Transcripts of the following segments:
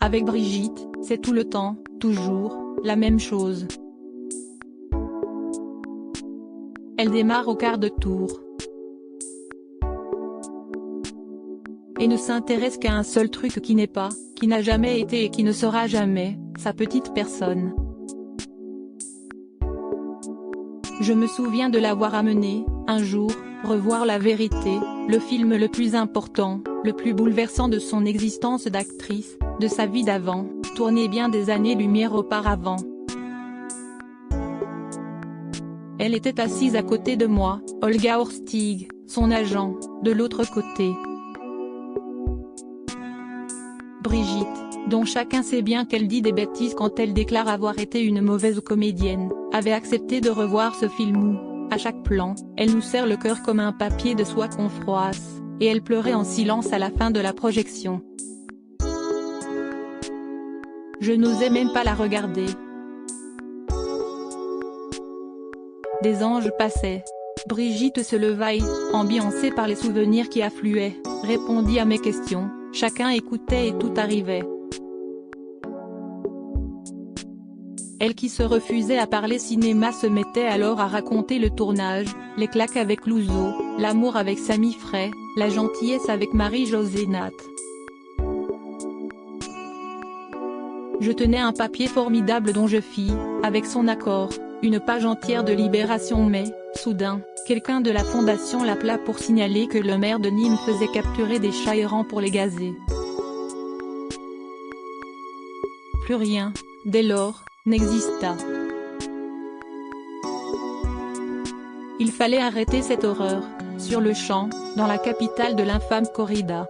Avec Brigitte, c'est tout le temps, toujours, la même chose. Elle démarre au quart de tour. Et ne s'intéresse qu'à un seul truc qui n'est pas, qui n'a jamais été et qui ne sera jamais, sa petite personne. Je me souviens de l'avoir amenée, un jour, revoir La Vérité, le film le plus important, le plus bouleversant de son existence d'actrice, de sa vie d'avant, tourné bien des années-lumière auparavant. Elle était assise à côté de moi, Olga Horstig, son agent, de l'autre côté. Brigitte, dont chacun sait bien qu'elle dit des bêtises quand elle déclare avoir été une mauvaise comédienne, avait accepté de revoir ce film où, à chaque plan, elle nous serre le cœur comme un papier de soie qu'on froisse, et elle pleurait en silence à la fin de la projection. Je n'osais même pas la regarder. Des anges passaient. Brigitte se leva et, ambiancée par les souvenirs qui affluaient, répondit à mes questions, chacun écoutait et tout arrivait. Elle qui se refusait à parler cinéma se mettait alors à raconter le tournage, les claques avec Clouzot, l'amour avec Samy Frey, la gentillesse avec Marie-Josée Nat. Je tenais un papier formidable dont je fis, avec son accord, une page entière de Libération mais, soudain, quelqu'un de la fondation l'appela pour signaler que le maire de Nîmes faisait capturer des chats errants pour les gazer. Plus rien, dès lors, n'exista. Il fallait arrêter cette horreur, sur le champ, dans la capitale de l'infâme corrida.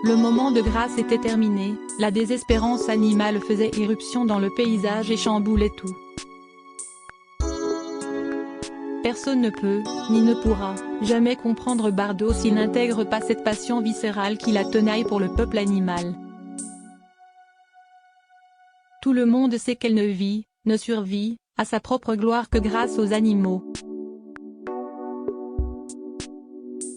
Le moment de grâce était terminé, la désespérance animale faisait irruption dans le paysage et chamboulait tout. Personne ne peut, ni ne pourra, jamais comprendre Bardot s'il n'intègre pas cette passion viscérale qui la tenaille pour le peuple animal. Tout le monde sait qu'elle ne vit, ne survit, à sa propre gloire que grâce aux animaux.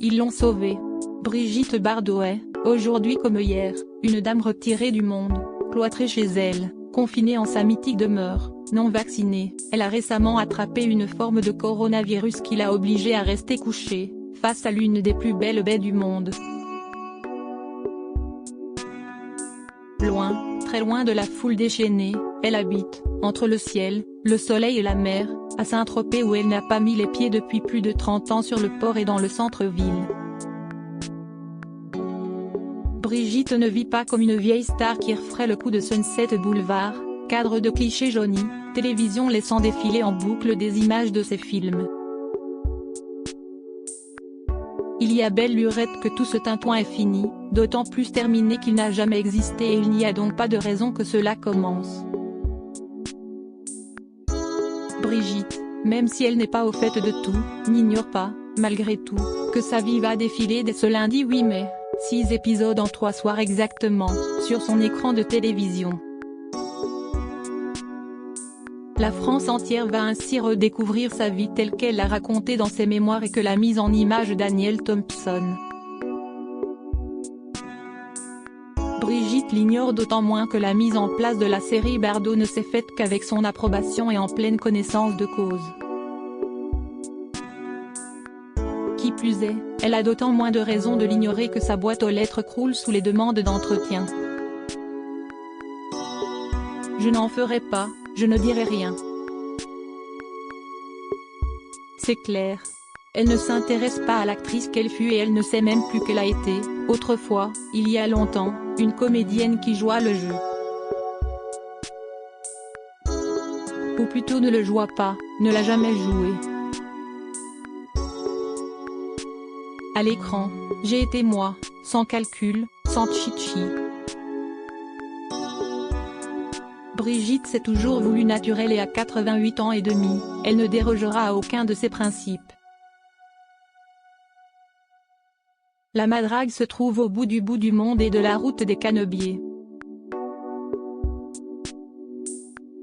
Ils l'ont sauvée. Brigitte Bardot est, aujourd'hui comme hier, une dame retirée du monde, cloîtrée chez elle, confinée en sa mythique demeure, non vaccinée. Elle a récemment attrapé une forme de coronavirus qui l'a obligée à rester couchée, face à l'une des plus belles baies du monde. Loin, très loin de la foule déchaînée, elle habite, entre le ciel, le soleil et la mer, à Saint-Tropez où elle n'a pas mis les pieds depuis plus de 30 ans sur le port et dans le centre-ville. Brigitte ne vit pas comme une vieille star qui referait le coup de Sunset Boulevard, cadre de clichés jaunis, télévision laissant défiler en boucle des images de ses films. Il y a belle lurette que tout ce tintouin est fini, d'autant plus terminé qu'il n'a jamais existé et il n'y a donc pas de raison que cela commence. Brigitte, même si elle n'est pas au fait de tout, n'ignore pas, malgré tout, que sa vie va défiler dès ce lundi 8 mai. 6 épisodes en 3 soirs exactement, sur son écran de télévision. La France entière va ainsi redécouvrir sa vie telle qu'elle l'a racontée dans ses mémoires et que l'a mise en image Daniel Thompson. Brigitte l'ignore d'autant moins que la mise en place de la série Bardot ne s'est faite qu'avec son approbation et en pleine connaissance de cause. Qui plus est, elle a d'autant moins de raisons de l'ignorer que sa boîte aux lettres croule sous les demandes d'entretien. Je n'en ferai pas, je ne dirai rien. C'est clair. Elle ne s'intéresse pas à l'actrice qu'elle fut et elle ne sait même plus qu'elle a été, autrefois, il y a longtemps, une comédienne qui joua le jeu. Ou plutôt ne le joua pas, ne l'a jamais joué. À l'écran, j'ai été moi, sans calcul, sans chichi. Brigitte s'est toujours voulue naturelle et à 88 ans et demi, elle ne dérogera à aucun de ses principes. La madrague se trouve au bout du monde et de la route des Canebiers.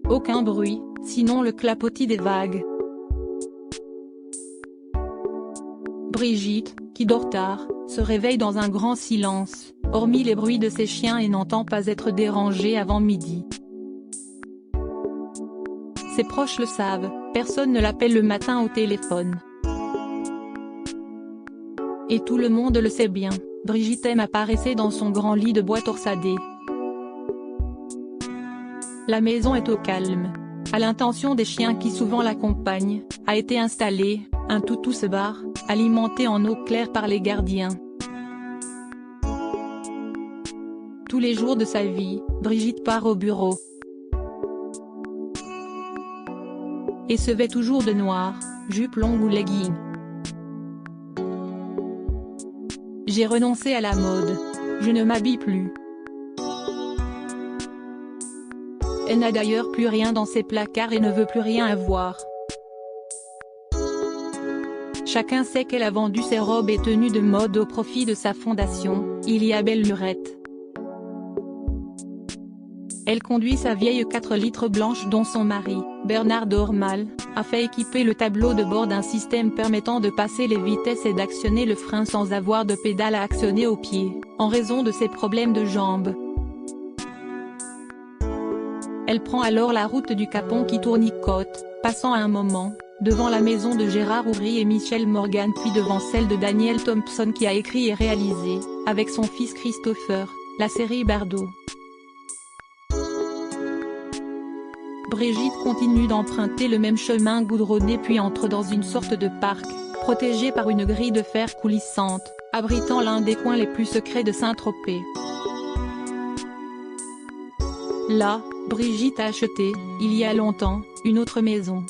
Aucun bruit, sinon le clapotis des vagues. Brigitte, qui dort tard, se réveille dans un grand silence, hormis les bruits de ses chiens, et n'entend pas être dérangée avant midi. Ses proches le savent, personne ne l'appelle le matin au téléphone. Et tout le monde le sait bien, Brigitte aime apparaître dans son grand lit de bois torsadé. La maison est au calme. À l'intention des chiens qui souvent l'accompagnent, a été installé un toutou bar, alimenté en eau claire par les gardiens. Tous les jours de sa vie, Brigitte part au bureau. Et se vêt toujours de noir, jupe longue ou legging. J'ai renoncé à la mode. Je ne m'habille plus. Elle n'a d'ailleurs plus rien dans ses placards et ne veut plus rien avoir. Chacun sait qu'elle a vendu ses robes et tenues de mode au profit de sa fondation, Il y a belle lurette. Elle conduit sa vieille 4 litres blanche dont son mari, Bernard Dormal, a fait équiper le tableau de bord d'un système permettant de passer les vitesses et d'actionner le frein sans avoir de pédale à actionner au pied, en raison de ses problèmes de jambes. Elle prend alors la route du Capon qui tournicote, passant à un moment devant la maison de Gérard Houry et Michel Morgan, puis devant celle de Daniel Thompson qui a écrit et réalisé, avec son fils Christopher, la série Bardot. Brigitte continue d'emprunter le même chemin goudronné puis entre dans une sorte de parc, protégé par une grille de fer coulissante, abritant l'un des coins les plus secrets de Saint-Tropez. Là, Brigitte a acheté, il y a longtemps, une autre maison.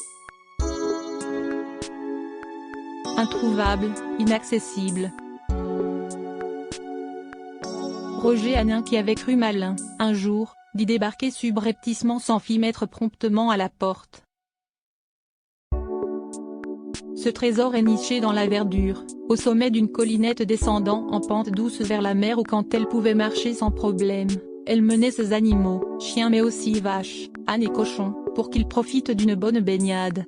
Introuvable, inaccessible. Roger Hanin, qui avait cru malin, un jour, d'y débarquer subrepticement, s'en fit mettre promptement à la porte. Ce trésor est niché dans la verdure, au sommet d'une collinette descendant en pente douce vers la mer où, quand elle pouvait marcher sans problème, elle menait ses animaux, chiens mais aussi vaches, ânes et cochons, pour qu'ils profitent d'une bonne baignade.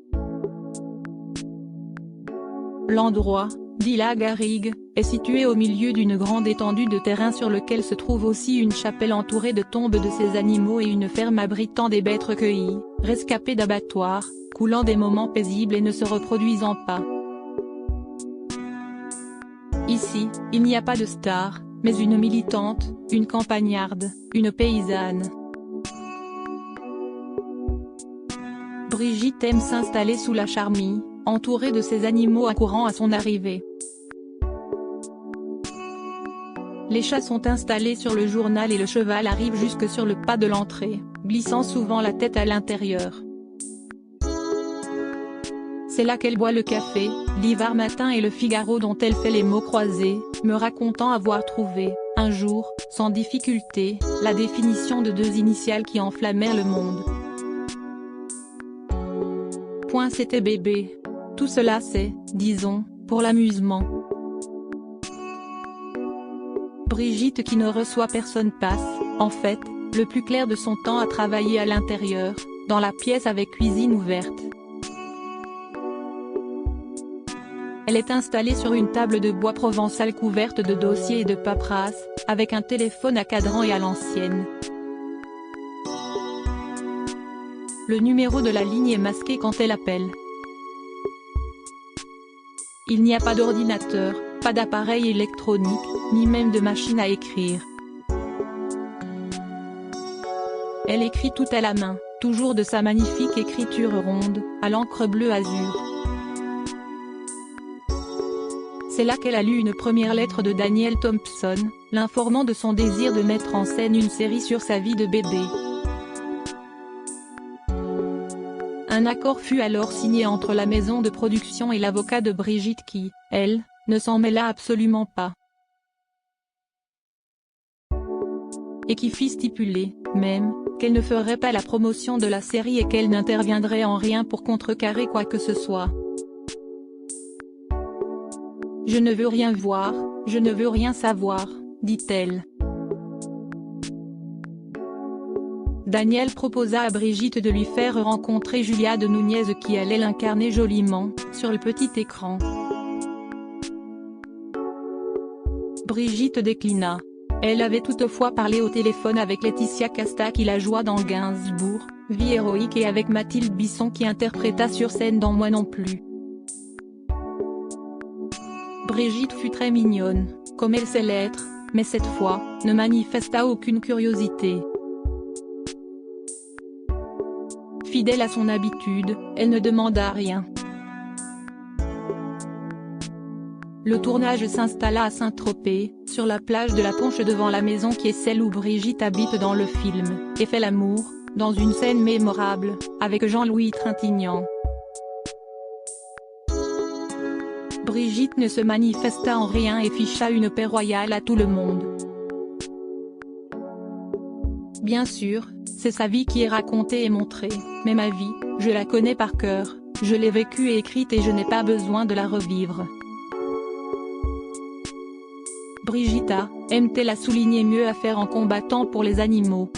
L'endroit, dit la garrigue, est situé au milieu d'une grande étendue de terrain sur lequel se trouve aussi une chapelle entourée de tombes de ces animaux et une ferme abritant des bêtes recueillies, rescapées d'abattoirs, coulant des moments paisibles et ne se reproduisant pas. Ici, il n'y a pas de star, mais une militante, une campagnarde, une paysanne. Brigitte aime s'installer sous la charmille, entourée de ses animaux accourant à son arrivée. Les chats sont installés sur le journal et le cheval arrive jusque sur le pas de l'entrée, glissant souvent la tête à l'intérieur. C'est là qu'elle boit le café, lit Var Matin et Le Figaro dont elle fait les mots croisés, me racontant avoir trouvé, un jour, sans difficulté, la définition de 2 initiales qui enflammèrent le monde. Point, c'était bébé. Tout cela c'est, disons, pour l'amusement. Brigitte, qui ne reçoit personne, passe, en fait, le plus clair de son temps à travailler à l'intérieur, dans la pièce avec cuisine ouverte. Elle est installée sur une table de bois provençal couverte de dossiers et de paperasses, avec un téléphone à cadran et à l'ancienne. Le numéro de la ligne est masqué quand elle appelle. Il n'y a pas d'ordinateur, pas d'appareil électronique, ni même de machine à écrire. Elle écrit tout à la main, toujours de sa magnifique écriture ronde, à l'encre bleu azur. C'est là qu'elle a lu une première lettre de Daniel Thompson, l'informant de son désir de mettre en scène une série sur sa vie de bébé. Un accord fut alors signé entre la maison de production et l'avocat de Brigitte qui, elle, ne s'en mêla absolument pas. Et qui fit stipuler, même, qu'elle ne ferait pas la promotion de la série et qu'elle n'interviendrait en rien pour contrecarrer quoi que ce soit. « Je ne veux rien voir, je ne veux rien savoir », dit-elle. Daniel proposa à Brigitte de lui faire rencontrer Julia de Nunez qui allait l'incarner joliment, sur le petit écran. Brigitte déclina. Elle avait toutefois parlé au téléphone avec Laetitia Casta qui la joua dans Gainsbourg, Vie héroïque, et avec Mathilde Bisson qui interpréta sur scène dans Moi non plus. Brigitte fut très mignonne, comme elle sait l'être, mais cette fois, ne manifesta aucune curiosité. Fidèle à son habitude, elle ne demanda rien. Le tournage s'installa à Saint-Tropez, sur la plage de la Ponche devant la maison qui est celle où Brigitte habite dans le film, et fait l'amour, dans une scène mémorable, avec Jean-Louis Trintignant. Brigitte ne se manifesta en rien et ficha une paix royale à tout le monde. Bien sûr, c'est sa vie qui est racontée et montrée, mais ma vie, je la connais par cœur, je l'ai vécue et écrite et je n'ai pas besoin de la revivre. Brigitte aime-t-elle à souligner mieux à faire en combattant pour les animaux.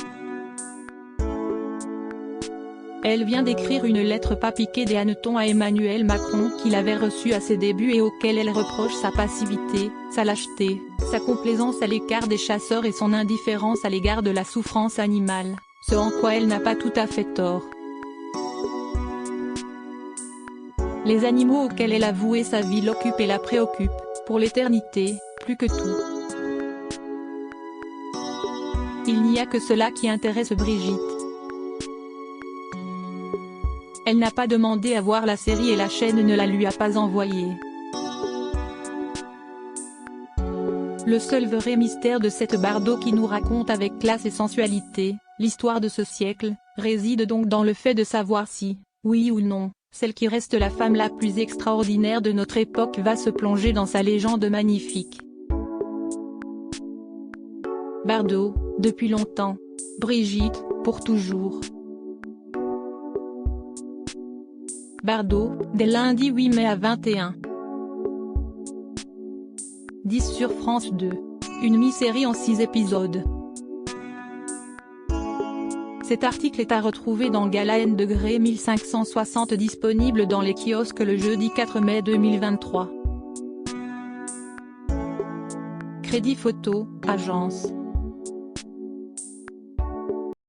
Elle vient d'écrire une lettre pas piquée des hannetons à Emmanuel Macron qu'il avait reçue à ses débuts et auquel elle reproche sa passivité, sa lâcheté, sa complaisance à l'écart des chasseurs et son indifférence à l'égard de la souffrance animale, ce en quoi elle n'a pas tout à fait tort. Les animaux auxquels elle a voué sa vie l'occupent et la préoccupent, pour l'éternité, plus que tout. Il n'y a que cela qui intéresse Brigitte. Elle n'a pas demandé à voir la série et la chaîne ne la lui a pas envoyée. Le seul vrai mystère de cette Bardot qui nous raconte avec classe et sensualité, l'histoire de ce siècle, réside donc dans le fait de savoir si, oui ou non, celle qui reste la femme la plus extraordinaire de notre époque va se plonger dans sa légende magnifique. Bardot, depuis longtemps. Brigitte, pour toujours. Bardot, dès lundi 8 mai à 21h10 sur France 2. Une mi-série en 6 épisodes. Cet article est à retrouver dans Gala N degré 1560 disponible dans les kiosques le jeudi 4 mai 2023. Crédit photo, agence.